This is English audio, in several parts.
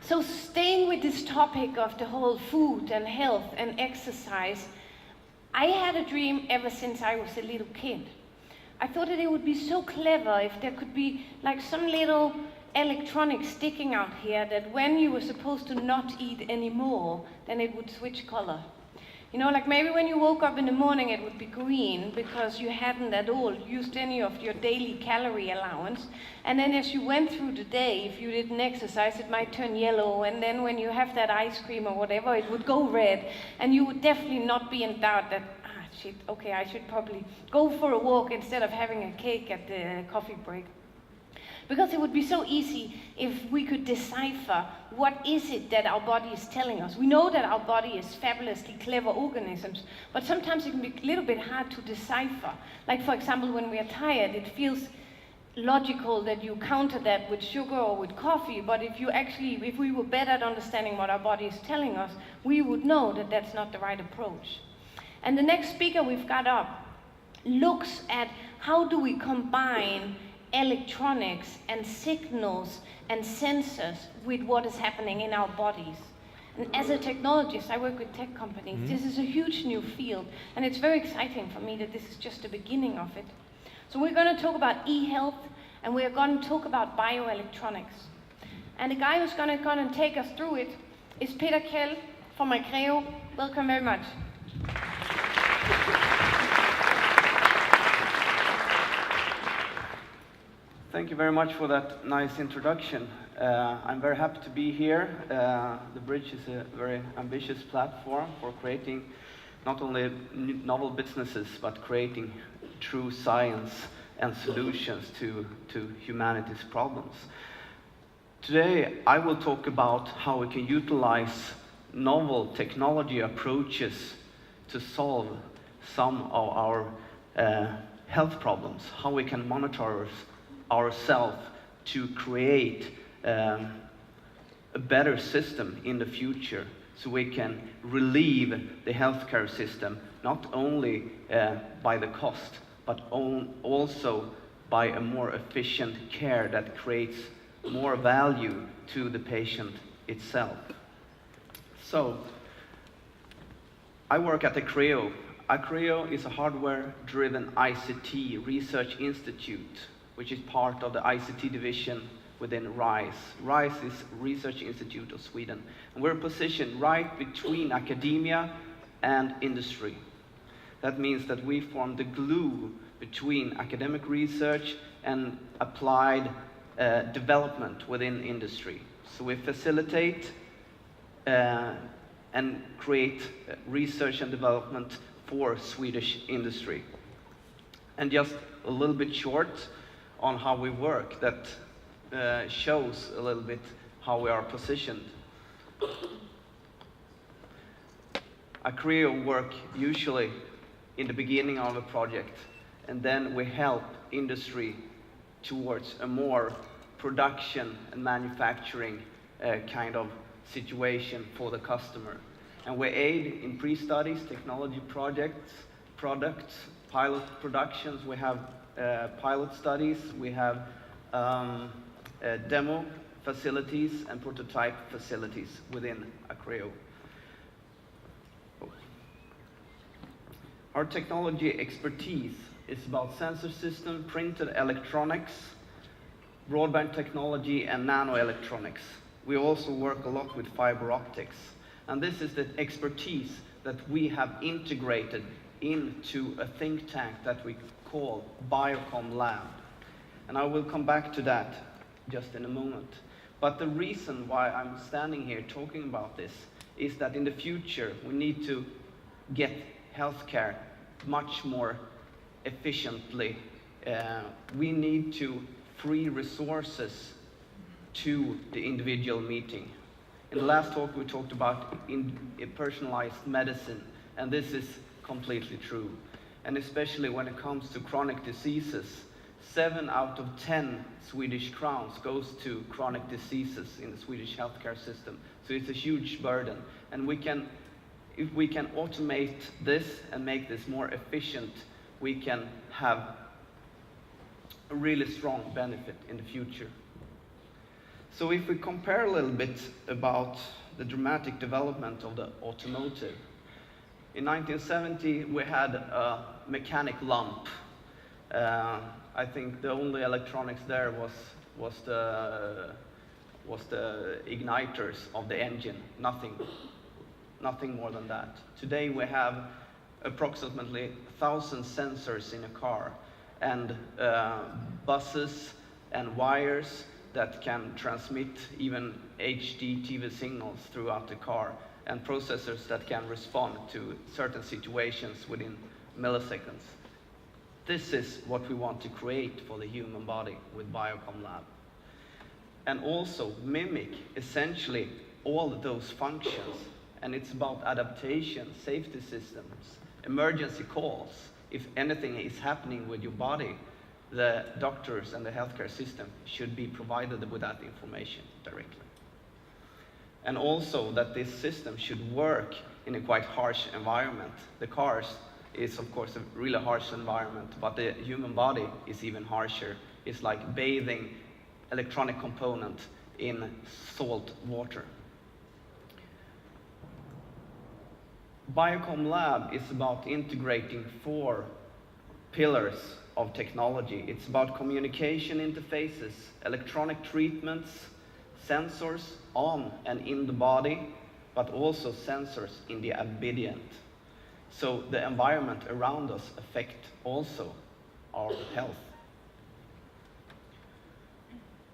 So staying with this topic of the whole food and health and exercise, I had a dream ever since I was a little kid. I thought that it would be so clever if there could be like some little electronics sticking out here that when you were supposed to not eat anymore, then it would switch color. You know, like maybe when you woke up in the morning it would be green because you hadn't at all used any of your daily calorie allowance. And then as you went through the day, if you didn't exercise, it might turn yellow. And then when you have that ice cream or whatever, it would go red. And you would definitely not be in doubt that, shit, okay, I should probably go for a walk instead of having a cake at the coffee break. Because it would be so easy if we could decipher what is it that our body is telling us. We know that our body is fabulously clever organisms, but sometimes it can be a little bit hard to decipher. Like for example, when we are tired, it feels logical that you counter that with sugar or with coffee, but if we were better at understanding what our body is telling us, we would know that that's not the right approach. And the next speaker we've got up looks at how do we combine electronics and signals and sensors with what is happening in our bodies. And as a technologist, I work with tech companies. This is a huge new field, and it's very exciting for me that this is just the beginning of it. So we're going to talk about eHealth, and we're going to talk about bioelectronics. And the guy who's going to take us through it is Peter Kjell from Acreo. Welcome very much. Thank you very much for that nice introduction. I'm very happy to be here. The Bridge is a very ambitious platform for creating not only novel businesses, but creating true science and solutions to humanity's problems. Today, I will talk about how we can utilize novel technology approaches to solve some of our health problems, how we can monitor ourselves to create a better system in the future so we can relieve the healthcare system not only by the cost but also by a more efficient care that creates more value to the patient itself. So, I work at Acreo. Acreo is a hardware-driven ICT research institute which is part of the ICT division within RISE. RISE is Research Institute of Sweden. And we're positioned right between academia and industry. That means that we form the glue between academic research and applied development within industry. So we facilitate and create research and development for Swedish industry. And just a little bit short on how we work, that shows a little bit how we are positioned. Acreo work usually in the beginning of a project, and then we help industry towards a more production and manufacturing kind of situation for the customer. And we aid in pre-studies, technology projects, products, pilot productions. We have pilot studies, we have demo facilities and prototype facilities within Acreo. Our technology expertise is about sensor system, printed electronics, broadband technology, and nanoelectronics. We also work a lot with fiber optics. And this is the expertise that we have integrated into a think tank that we call Biocom Lab. And I will come back to that just in a moment. But the reason why I'm standing here talking about this is that in the future we need to get healthcare much more efficiently. We need to free resources to the individual meeting. In the last talk we talked about personalized medicine, and this is completely true. And especially when it comes to chronic diseases, 7 out of 10 Swedish crowns goes to chronic diseases in the Swedish healthcare system. So it's a huge burden. And if we can automate this and make this more efficient, we can have a really strong benefit in the future. So if we compare a little bit about the dramatic development of the automotive, in 1970 we had a mechanic lump. I think the only electronics there was the igniters of the engine, nothing more than that. Today we have approximately 1,000 sensors in a car, and buses and wires that can transmit even HD TV signals throughout the car, and processors that can respond to certain situations within milliseconds. This is what we want to create for the human body with Biocom Lab. And also mimic essentially all those functions. And it's about adaptation, safety systems, emergency calls. If anything is happening with your body, the doctors and the healthcare system should be provided with that information directly. And also that this system should work in a quite harsh environment. The cars is of course a really harsh environment, but the human body is even harsher. It's like bathing electronic component in salt water. Biocom Lab is about integrating 4 pillars of technology. It's about communication interfaces, electronic treatments, sensors on and in the body, but also sensors in the ambient. So the environment around us affect also our health.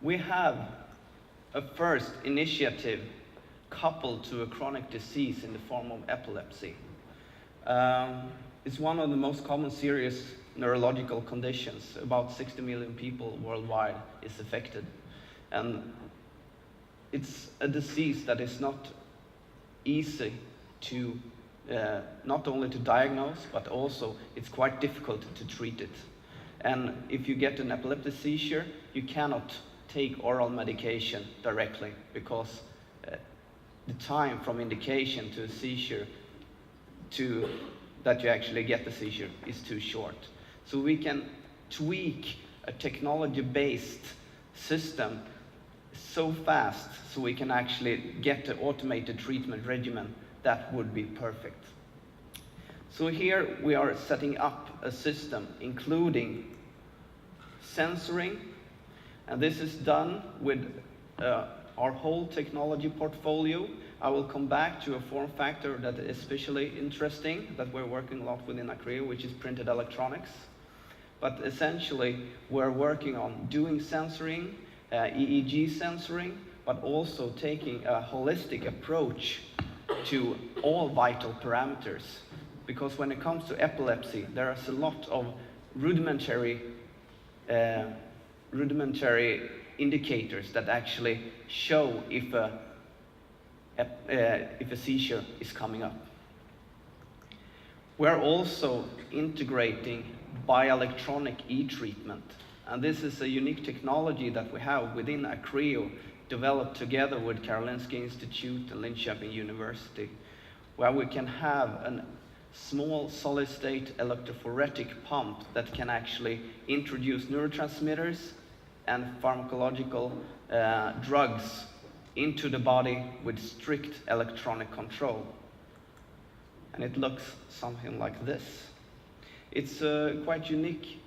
We have a first initiative coupled to a chronic disease in the form of epilepsy. It's one of the most common serious neurological conditions. About 60 million people worldwide is affected. And it's a disease that is not easy to, not only to diagnose, but also it's quite difficult to treat it. And if you get an epileptic seizure, you cannot take oral medication directly because the time from indication to a seizure to that you actually get the seizure is too short. So we can tweak a technology-based system so fast so we can actually get the automated treatment regimen that would be perfect. So here we are setting up a system including sensoring, and this is done with our whole technology portfolio. I will come back to a form factor that is especially interesting that we're working a lot with in Acreo, which is printed electronics. But essentially, we're working on doing sensoring, EEG sensoring, but also taking a holistic approach to all vital parameters. Because when it comes to epilepsy, there is a lot of rudimentary indicators that actually show if a seizure is coming up. We're also integrating bioelectronic e-treatment, and this is a unique technology that we have within Acreo, developed together with Karolinska Institute and Linköping University, where we can have a small solid-state electrophoretic pump that can actually introduce neurotransmitters and pharmacological drugs into the body with strict electronic control. And it looks something like this. It's a quite unique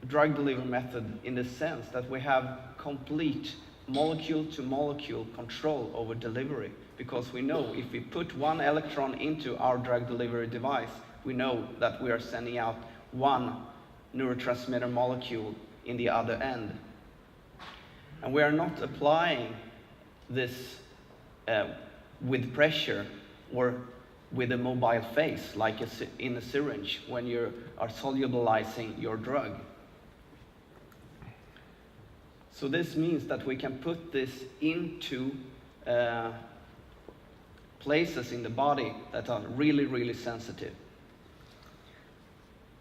drug delivery method in the sense that we have complete molecule-to-molecule control over delivery, because we know if we put one electron into our drug delivery device, we know that we are sending out one neurotransmitter molecule in the other end. And we are not applying this with pressure or with a mobile phase, like in a syringe when you are solubilizing your drug. So this means that we can put this into places in the body that are really, really sensitive.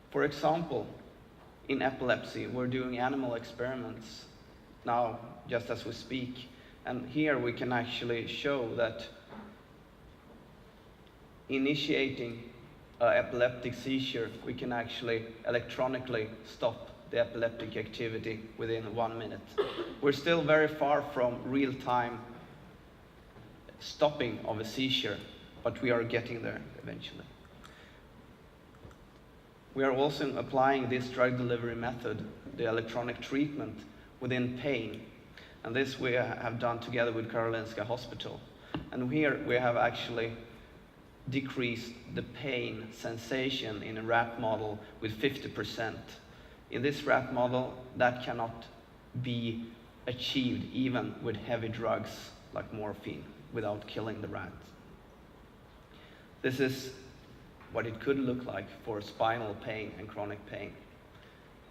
For example, in epilepsy, we're doing animal experiments now, just as we speak. And here we can actually show that initiating an epileptic seizure, we can actually electronically stop the epileptic activity within 1 minute. We're still very far from real-time stopping of a seizure, but we are getting there eventually. We are also applying this drug delivery method, the electronic treatment, within pain. And this we have done together with Karolinska Hospital. And here we have actually decreased the pain sensation in a rat model with 50%. In this rat model, that cannot be achieved even with heavy drugs like morphine without killing the rat. This is what it could look like for spinal pain and chronic pain.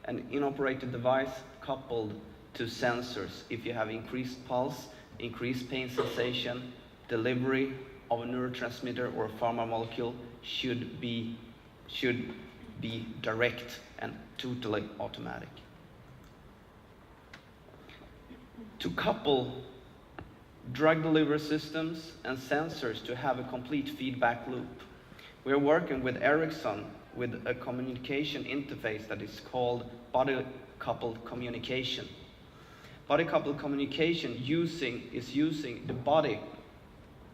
An inoperated device coupled to sensors, if you have increased pulse, increased pain sensation, delivery of a neurotransmitter or a pharma molecule should be direct and totally automatic. To couple drug delivery systems and sensors to have a complete feedback loop, we are working with Ericsson with a communication interface that is called body-coupled communication. Body-coupled communication is using the body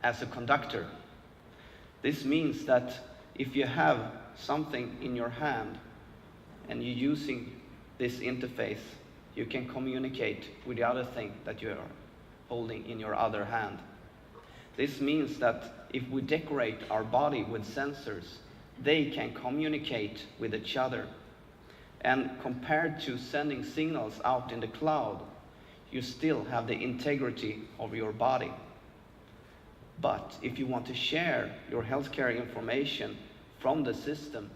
as a conductor. This means that if you have something in your hand and you're using this interface, you can communicate with the other thing that you are holding in your other hand. This means that if we decorate our body with sensors, they can communicate with each other. And compared to sending signals out in the cloud, you still have the integrity of your body. But if you want to share your healthcare information from the system,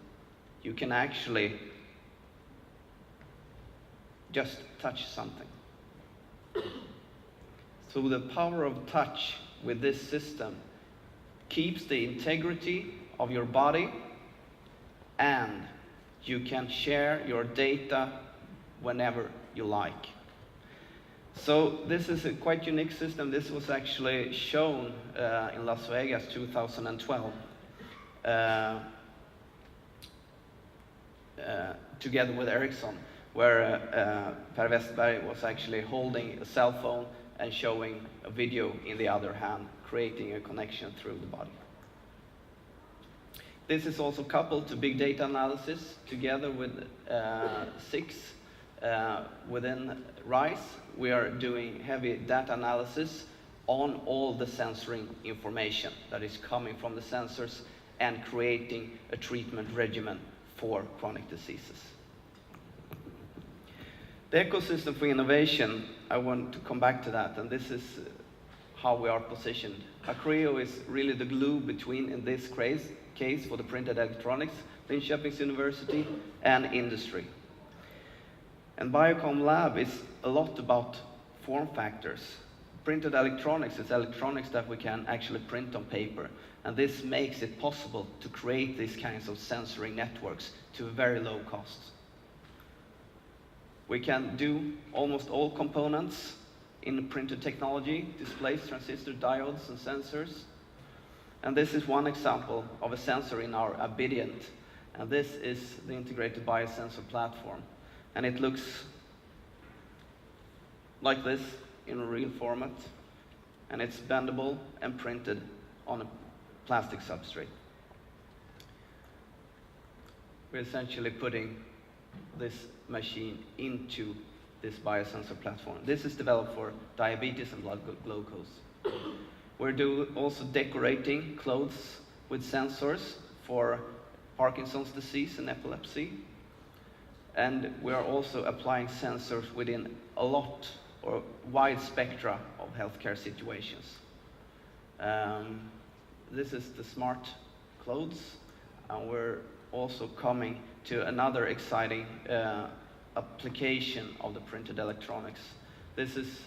you can actually just touch something. So the power of touch with this system keeps the integrity of your body, and you can share your data whenever you like. So this is a quite unique system. This was actually shown in Las Vegas 2012 together with Ericsson, where Per Westberg was actually holding a cell phone and showing a video in the other hand, creating a connection through the body. This is also coupled to big data analysis together with SIX. Within RISE, we are doing heavy data analysis on all the sensoring information that is coming from the sensors and creating a treatment regimen for chronic diseases. The ecosystem for innovation, I want to come back to that, and this is how we are positioned. Acreo is really the glue between, in this case, for the printed electronics, Linköping's University, and industry. And Biocom Lab is a lot about form factors. Printed electronics is electronics that we can actually print on paper, and this makes it possible to create these kinds of sensory networks to a very low cost. We can do almost all components in printed technology, displays, transistor, diodes, and sensors. And this is one example of a sensor in our Obedient, and this is the integrated biosensor platform. And it looks like this in a real format, and it's bendable and printed on a plastic substrate. We're essentially putting this machine into this biosensor platform. This is developed for diabetes and blood glucose. We're also decorating clothes with sensors for Parkinson's disease and epilepsy. And we are also applying sensors within a lot or wide spectra of healthcare situations. This is the smart clothes, and we're also coming to another exciting application of the printed electronics. This is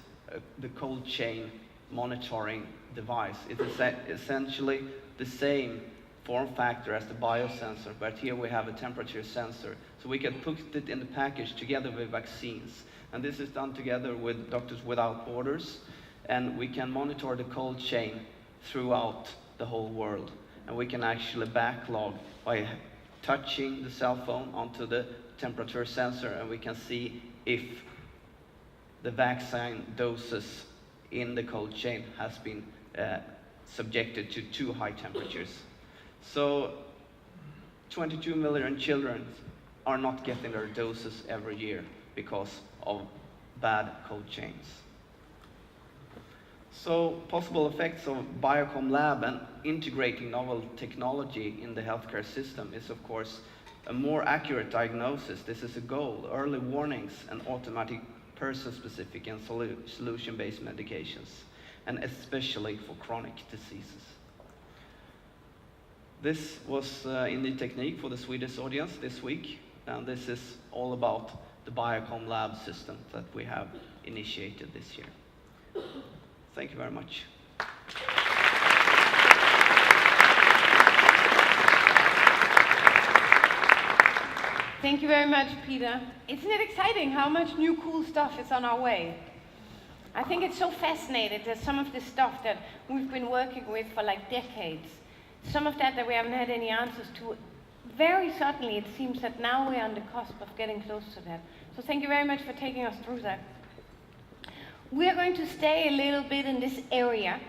the cold chain monitoring device. It is essentially the same form factor as the biosensor, but here we have a temperature sensor. So we can put it in the package together with vaccines. And this is done together with Doctors Without Borders, and we can monitor the cold chain throughout the whole world. And we can actually backlog by touching the cell phone onto the temperature sensor, and we can see if the vaccine doses in the cold chain has been subjected to too high temperatures. So 22 million children are not getting their doses every year because of bad cold chains. So possible effects of Biocom Lab and integrating novel technology in the healthcare system is, of course, a more accurate diagnosis. This is a goal, early warnings and automatic person-specific and solution-based medications, and especially for chronic diseases. This was in the technique for the Swedish audience this week, and this is all about the Biocom Lab system that we have initiated this year. Thank you very much. Thank you very much, Peter. Isn't it exciting how much new cool stuff is on our way? I think it's so fascinating that some of the stuff that we've been working with for like decades, some of that we haven't had any answers to, very certainly it seems that now we're on the cusp of getting close to that. So thank you very much for taking us through that. We're going to stay a little bit in this area